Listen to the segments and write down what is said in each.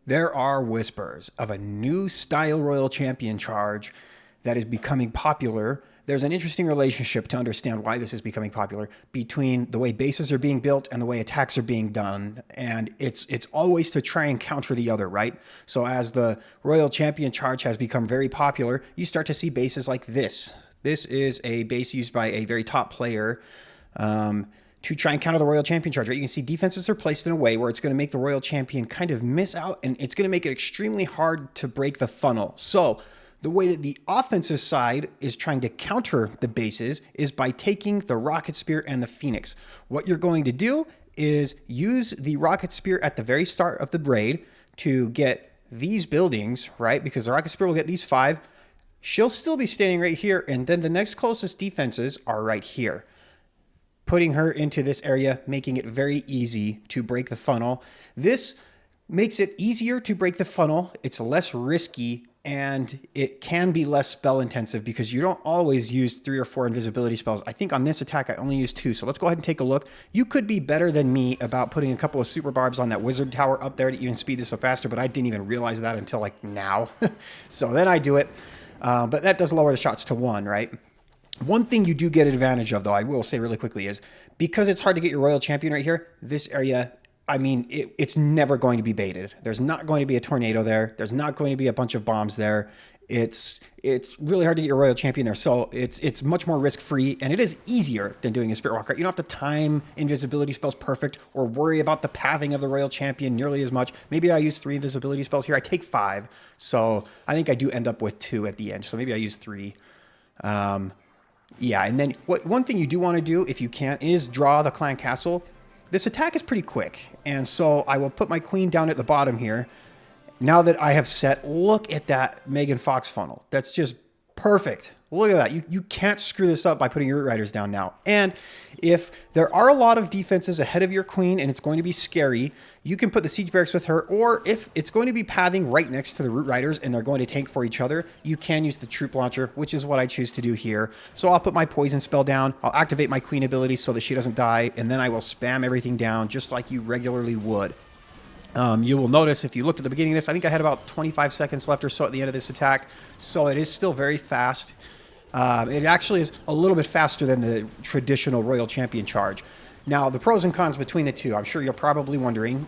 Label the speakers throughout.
Speaker 1: There are whispers of a new style Royal Champion charge that is becoming popular. There's an interesting relationship to understand why this is becoming popular between the way bases are being built and the way attacks are being done. And it's always to try and counter the other, right? So as the Royal Champion charge has become very popular, you start to see bases like this. This is a base used by a very top player to try and counter the Royal Champion charge. Right? You can see defenses are placed in a way where it's going to make the Royal Champion kind of miss out, and it's going to make it extremely hard to break the funnel. So the way that the offensive side is trying to counter the bases is by taking the Rocket Spear and the Phoenix. What you're going to do is use the Rocket Spear at the very start of the braid to get these buildings, right? Because the Rocket Spear will get these 5. She'll still be standing right here, and then the next closest defenses are right here. Putting her into this area, making it very easy to break the funnel. This makes it easier to break the funnel. It's less risky, and it can be less spell intensive because you don't always use 3 or 4 invisibility spells. I think on this attack, I only used 2. So let's go ahead and take a look. You could be better than me about putting a couple of super barbs on that wizard tower up there to even speed this up faster, but I didn't even realize that until like now. So then I do it. But that does lower the shots to 1, right? One thing you do get advantage of, though, I will say really quickly, is because it's hard to get your Royal Champion right here, this area, I mean, it's never going to be baited. There's not going to be a tornado there. There's not going to be a bunch of bombs there. It's really hard to get your Royal Champion there. So it's much more risk-free, and it is easier than doing a Spirit Walker. You don't have to time invisibility spells perfect or worry about the pathing of the Royal Champion nearly as much. Maybe I use 3 invisibility spells here. I take 5, so I think I do end up with 2 at the end. So maybe I use 3. Yeah, and then one thing you do want to do, if you can, is draw the clan castle. This attack is pretty quick, and so I will put my queen down at the bottom here. Now that I have set, look at that Megan Fox funnel. That's just perfect. Look at that. You can't screw this up by putting your Root Riders down now. And if there are a lot of defenses ahead of your queen and it's going to be scary, you can put the siege barracks with her, or if it's going to be pathing right next to the Root Riders and they're going to tank for each other, you can use the troop launcher, which is what I choose to do here. So I'll put my poison spell down, I'll activate my queen ability so that she doesn't die, and then I will spam everything down just like you regularly would. You will notice if you looked at the beginning of this, I think I had about 25 seconds left or so at the end of this attack, so it is still very fast. It actually is a little bit faster than the traditional Royal Champion charge. Now, the pros and cons between the two, I'm sure you're probably wondering.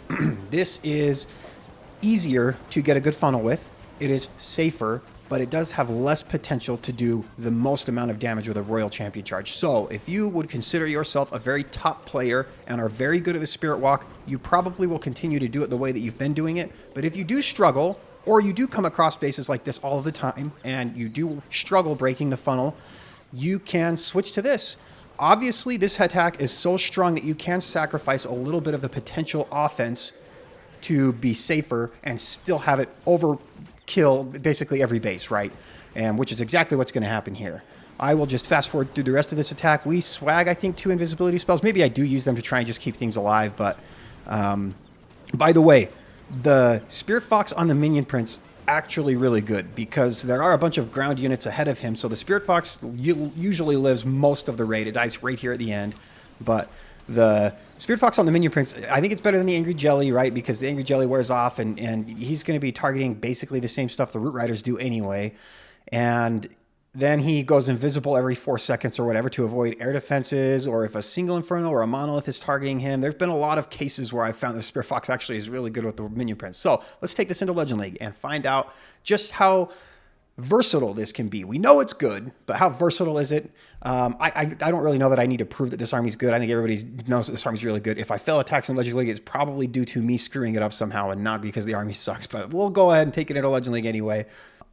Speaker 1: This is easier to get a good funnel with. It is safer, but it does have less potential to do the most amount of damage with a Royal Champion charge. So if you would consider yourself a very top player and are very good at the Spirit Walk, you probably will continue to do it the way that you've been doing it. But if you do struggle, or you do come across bases like this all the time, and you do struggle breaking the funnel, you can switch to this. Obviously, this attack is so strong that you can sacrifice a little bit of the potential offense to be safer and still have it overkill basically every base, right? And which is exactly what's going to happen here. I will just fast forward through the rest of this attack. We swag, I think, 2 invisibility spells. Maybe I do use them to try and just keep things alive, but by the way, the Spirit Fox on the Minion Prince actually really good because there are a bunch of ground units ahead of him. So the Spirit Fox usually lives most of the raid. It dies right here at the end. But the Spirit Fox on the Minion Prince, I think it's better than the Angry Jelly, right? Because the Angry Jelly wears off and he's going to be targeting basically the same stuff the Root Riders do anyway. And then he goes invisible every 4 seconds or whatever to avoid air defenses, or if a single Inferno or a Monolith is targeting him. There's been a lot of cases where I've found the Spirit Fox actually is really good with the Minion Prince. So let's take this into Legend League and find out just how versatile this can be. We know it's good, but how versatile is it? I don't really know that I need to prove that this army's good. I think everybody knows that this army's really good. If I fail attacks in Legend League, it's probably due to me screwing it up somehow and not because the army sucks. But we'll go ahead and take it into Legend League anyway.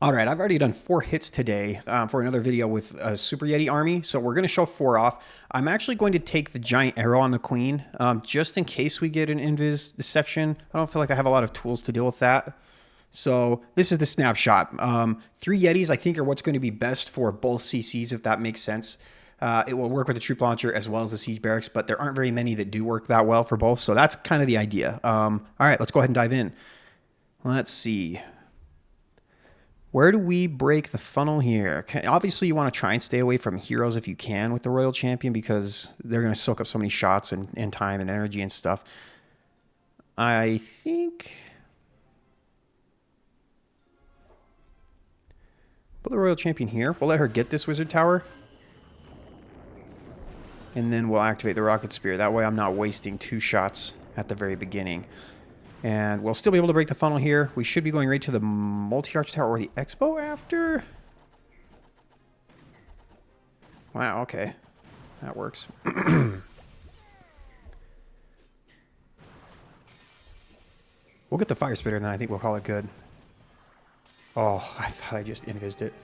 Speaker 1: All right, I've already done 4 hits today for another video with a Super Yeti army, so we're going to show 4 off. I'm actually going to take the giant arrow on the queen, just in case we get an invis section. I don't feel like I have a lot of tools to deal with that. So this is the snapshot. 3 Yetis, I think, are what's going to be best for both CCs, if that makes sense. It will work with the troop launcher as well as the siege barracks, but there aren't very many that do work that well for both, so that's kind of the idea. All right, let's go ahead and dive in. Let's see. Where do we break the funnel here? Obviously, you want to try and stay away from heroes if you can with the Royal Champion because they're going to soak up so many shots and time and energy and stuff. I think Put the Royal Champion here. We'll let her get this Wizard Tower. And then we'll activate the Rocket Spear. That way I'm not wasting 2 shots at the very beginning. And we'll still be able to break the funnel here. We should be going right to the Multi-Arch Tower or the Expo after. Wow, okay. That works. We'll get the Fire Spitter and then I think we'll call it good. Oh, I thought I just invised it.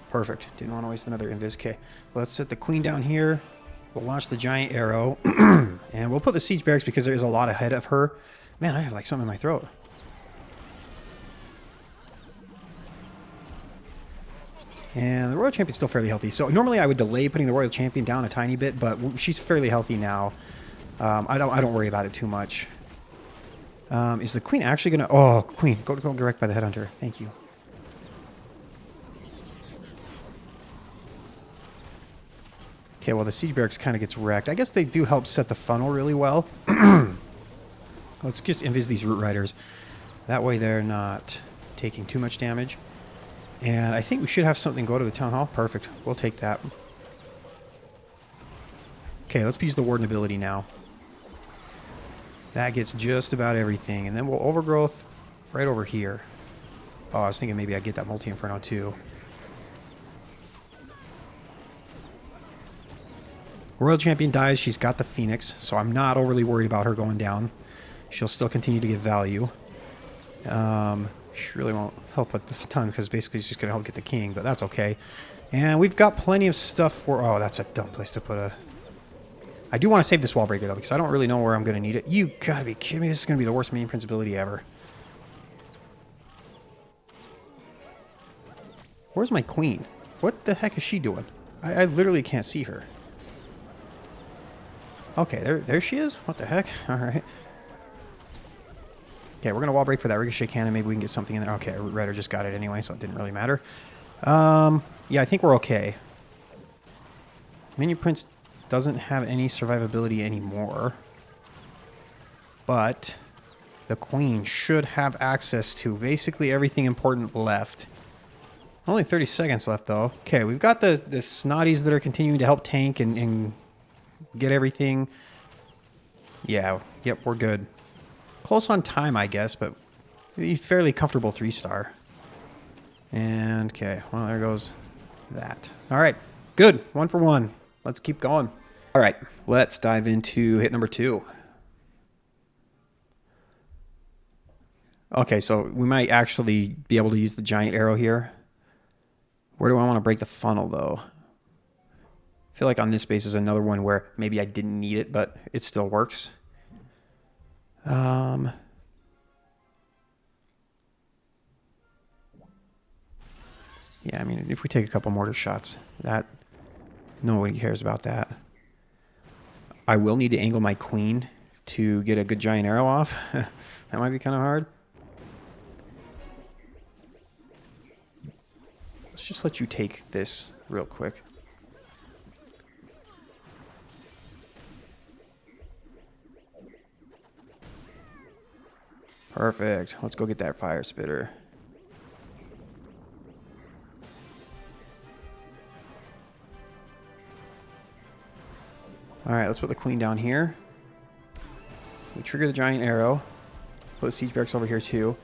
Speaker 1: Perfect. Didn't want to waste another invis. Okay, let's set the Queen down here. We'll launch the Giant Arrow. And we'll put the Siege Barracks because there is a lot ahead of her. Man, I have like something in my throat. And the Royal Champion's still fairly healthy. So normally I would delay putting the Royal Champion down a tiny bit, but she's fairly healthy now. I don't worry about it too much. Is the Queen actually going to... Oh, Queen. Go direct by the Headhunter. Thank you. Okay, well, the Siege Barracks kind of gets wrecked. I guess they do help set the funnel really well. Let's just invis these Root Riders. That way they're not taking too much damage. And I think we should have something go to the Town Hall. Perfect. We'll take that. Okay, let's use the Warden ability now. That gets just about everything. And then we'll Overgrowth right over here. Oh, I was thinking maybe I'd get that Multi-Inferno too. Royal Champion dies. She's got the Phoenix, so I'm not overly worried about her going down. She'll still continue to give value. She really won't help a ton because basically she's just going to help get the king, but that's okay. And we've got plenty of stuff for... Oh, that's a dumb place to put a... I do want to save this wall breaker, though, because I don't really know where I'm going to need it. You gotta be kidding me. This is going to be the worst minion prince ability ever. Where's my queen? What the heck is she doing? I literally can't see her. Okay, there she is. What the heck? All right. Okay, we're going to wall break for that Ricochet Cannon. Maybe we can get something in there. Okay, Root Rider just got it anyway, so it didn't really matter. Yeah, I think we're okay. Minion Prince doesn't have any survivability anymore. But the Queen should have access to basically everything important left. Only 30 seconds left, though. Okay, we've got the Snotties that are continuing to help tank and get everything. Yeah, yep, we're good. Close on time, I guess, but fairly comfortable 3-star. And, okay, well, there goes that. All right, good. 1 for 1. Let's keep going. All right, let's dive into hit number 2. Okay, so we might actually be able to use the Giant Arrow here. Where do I want to break the funnel, though? I feel like on this base is another one where maybe I didn't need it, but it still works. Yeah, I mean, if we take a couple mortar shots, that nobody cares about that. I will need to angle my queen to get a good Giant Arrow off. That might be kind of hard. Let's just let you take this real quick. Perfect. Let's go get that Fire Spitter. Alright, let's put the Queen down here. We trigger the Giant Arrow. Put the Siege Barracks over here too.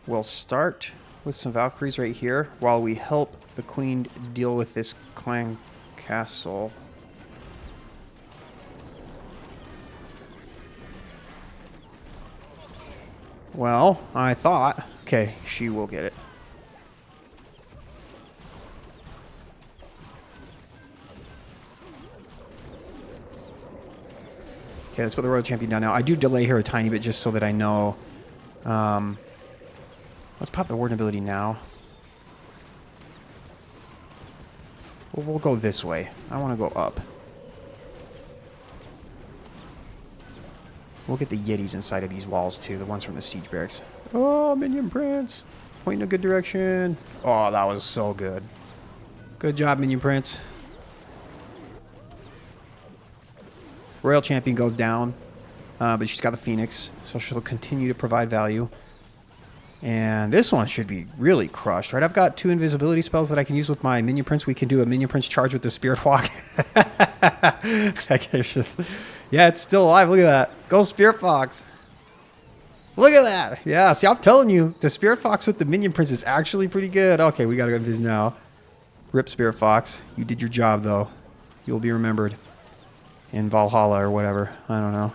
Speaker 1: We'll start with some Valkyries right here while we help the Queen deal with this Clan Castle. Well, I thought... Okay, she will get it. Okay, let's put the Royal Champion down now. I do delay her a tiny bit just so that I know. Let's pop the Warden ability now. We'll go this way. I want to go up. We'll get the Yetis inside of these walls too, the ones from the Siege Barracks. Oh, Minion Prince. Pointing in a good direction. Oh, that was so good. Good job, Minion Prince. Royal Champion goes down, but she's got the Phoenix, so she'll continue to provide value. And this one should be really crushed, right? I've got 2 invisibility spells that I can use with my Minion Prince. We can do a Minion Prince charge with the Spirit Walk. Yeah, it's still alive. Look at that. Go Spirit Fox. Look at that. Yeah, see, I'm telling you, the Spirit Fox with the Minion Prince is actually pretty good. Okay, we got to go invis now. Rip Spirit Fox. You did your job, though. You'll be remembered in Valhalla or whatever. I don't know.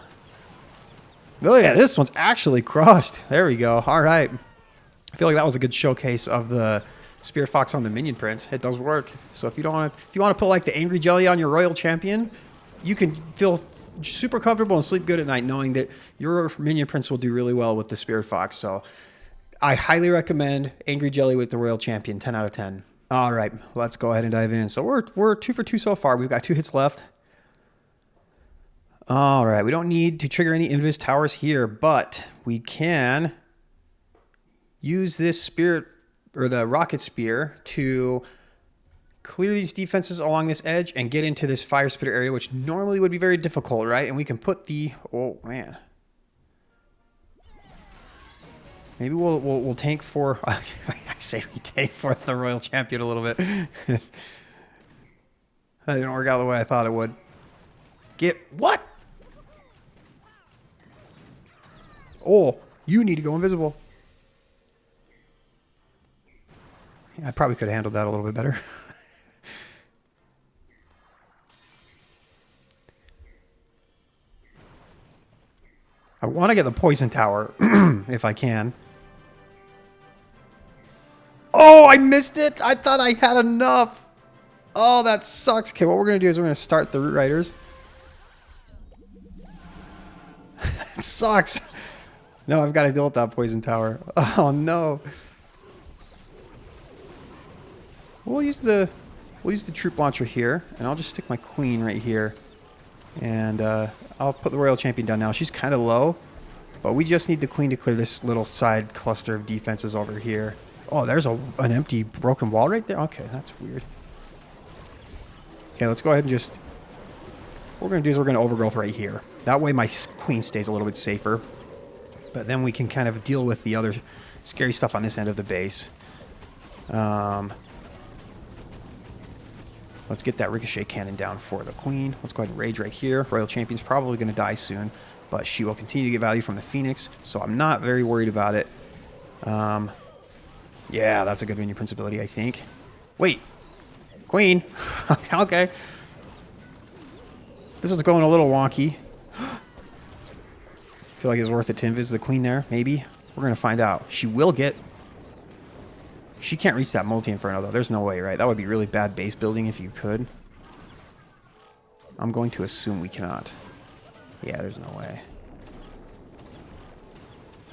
Speaker 1: Oh, yeah, this one's actually crushed. There we go. All right. I feel like that was a good showcase of the Spirit Fox on the Minion Prince. It does work. So if you want to put like the Angry Jelly on your Royal Champion, you can feel super comfortable and sleep good at night knowing that your Minion Prince will do really well with the Spirit Fox. So I highly recommend Angry Jelly with the Royal Champion. 10 out of 10. All right, let's go ahead and dive in. So we're 2 for 2 so far. We've got 2 hits left. All right, we don't need to trigger any invis towers here, but we can use this spirit or the rocket spear to clear these defenses along this edge and get into this fire spitter area, which normally would be very difficult, right? And we can put the, oh man, maybe we'll tank for. I say we tank for the Royal Champion a little bit. That didn't work out the way I thought it would. Get what? Oh, you need to go invisible. Yeah, I probably could have handled that a little bit better. I want to get the poison tower if I can. Oh, I missed it. I thought I had enough. Oh, that sucks. Okay, what we're going to do is we're going to start the Root Riders. It sucks. No, I've got to deal with that poison tower. Oh, no. We'll use the troop launcher here, and I'll just stick my queen right here. And I'll put the Royal Champion down now. She's kind of low, but we just need the queen to clear this little side cluster of defenses over here. Oh, there's an empty broken wall right there? Okay, that's weird. Okay, let's go ahead and just... What we're going to do is we're going to overgrowth right here. That way my queen stays a little bit safer. But then we can kind of deal with the other scary stuff on this end of the base. Let's get that ricochet cannon down for the queen. Let's go ahead and rage right here. Royal Champion's probably going to die soon, but she will continue to get value from the Phoenix, so I'm not very worried about it. Yeah, that's a good Minion Prince ability, I think. Wait. Queen. Okay. This one's going a little wonky. Feel like it's worth it to invis the queen there, maybe. We're going to find out. She will get... She can't reach that multi-inferno, though. There's no way, right? That would be really bad base building if you could. I'm going to assume we cannot. Yeah, there's no way.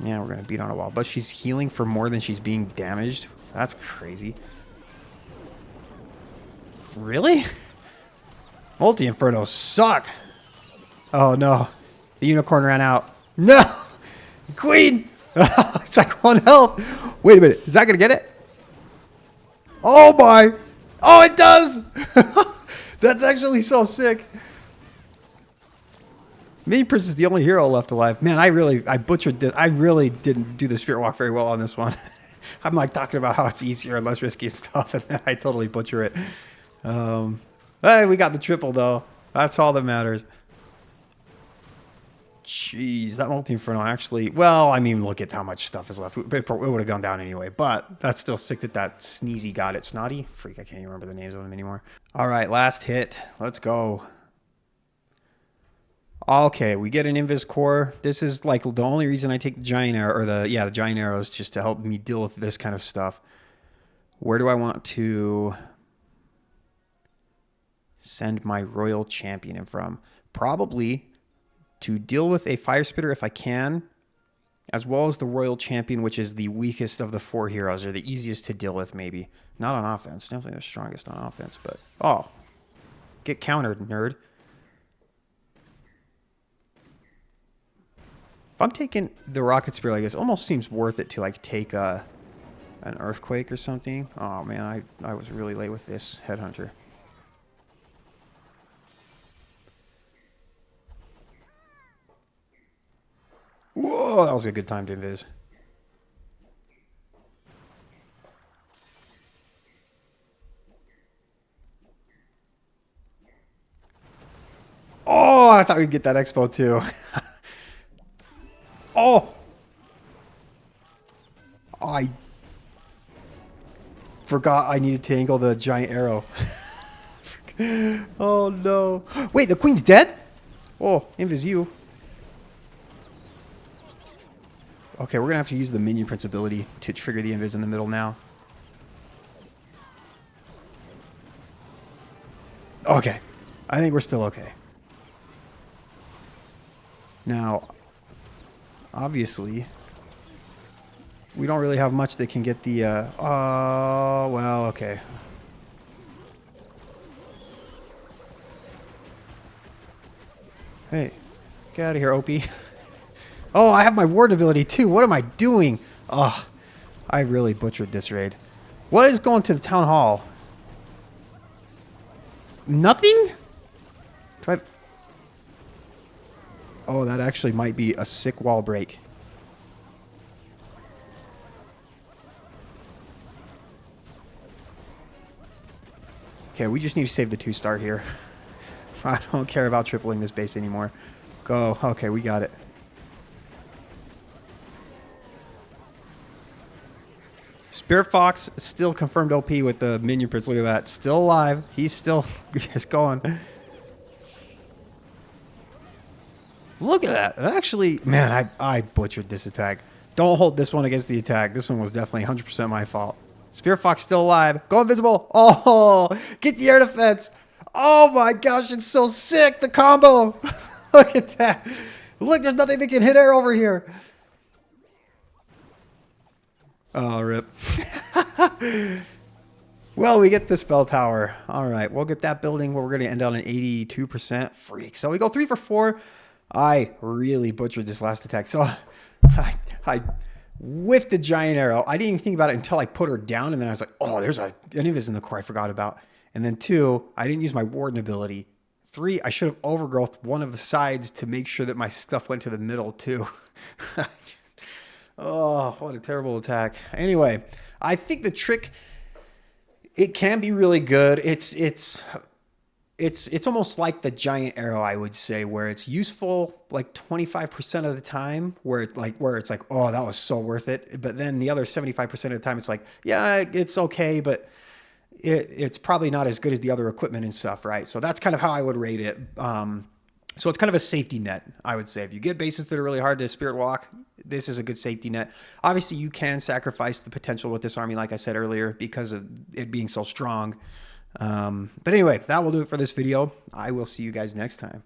Speaker 1: Yeah, we're going to beat on a wall. But she's healing for more than she's being damaged. That's crazy. Really? Multi-infernos suck. Oh, no. The unicorn ran out. No! Queen! It's like 1 health. Wait a minute. Is that going to get it? Oh, my. Oh, it does. That's actually so sick. Minion Prince is the only hero left alive. Man, I butchered this. I really didn't do the Spirit Walk very well on this one. I'm like talking about how it's easier and less risky and stuff, and then I totally butcher it. Hey, we got the triple, though. That's all that matters. Jeez, that multi-inferno actually... Well, I mean, look at how much stuff is left. It would have gone down anyway, but that's still sick that Sneezy got it. Snotty? Freak, I can't even remember the names of them anymore. All right, last hit. Let's go. Okay, we get an Invis Core. This is like the only reason I take the Giant Arrow, or the Giant Arrows, just to help me deal with this kind of stuff. Where do I want to send my Royal Champion in from? Probably to deal with a Fire Spitter if I can, as well as the Royal Champion, which is the weakest of the 4 heroes, or the easiest to deal with, maybe. Not on offense. Definitely the strongest on offense, but... Oh. Get countered, nerd. If I'm taking the Rocket Spear like this, it almost seems worth it to, like, take an Earthquake or something. Oh, man, I was really late with this Headhunter. Whoa, that was a good time to invis. I thought we'd get that expo too. Oh! I forgot I needed to angle the giant arrow. Oh no. Wait, the queen's dead? Oh, invis you. Okay, we're gonna have to use the minion prince ability to trigger the invis in the middle now. Okay. I think we're still okay. Now, obviously, we don't really have much that can get the, oh, well, okay. Hey, get out of here, OP. Oh, I have my ward ability too. What am I doing? Oh, I really butchered this raid. What is going to the town hall? Nothing? Do I... Oh, that actually might be a sick wall break. Okay, we just need to save the 2-star here. I don't care about tripling this base anymore. Go. Okay, we got it. Spirit Fox still confirmed OP with the minion prince. Look at that. Still alive. He's still just going. Look at that. Actually, man, I butchered this attack. Don't hold this one against the attack. This one was definitely 100% my fault. Spirit Fox still alive. Go invisible. Oh, get the air defense. Oh my gosh, it's so sick. The combo. Look at that. Look, there's nothing that can hit air over here. Oh, rip. Well, we get the spell tower. All right, we'll get that building where we're going to end on an 82% freak. So we go 3 for 4. I really butchered this last attack. So I whiffed the giant arrow. I didn't even think about it until I put her down. And then I was like, oh, there's an invis in the core I forgot about. And then 2, I didn't use my warden ability. 3, I should have overgrowthed one of the sides to make sure that my stuff went to the middle too. Oh, what a terrible attack. Anyway, I think the trick, it can be really good. It's almost like the giant arrow, I would say, where it's useful like 25% of the time, where it's like, oh, that was so worth it. But then the other 75% of the time, it's like, yeah, it's okay, but it's probably not as good as the other equipment and stuff, right? So that's kind of how I would rate it. So it's kind of a safety net, I would say. If you get bases that are really hard to spirit walk, this is a good safety net. Obviously, you can sacrifice the potential with this army, like I said earlier, because of it being so strong. But anyway, that will do it for this video. I will see you guys next time.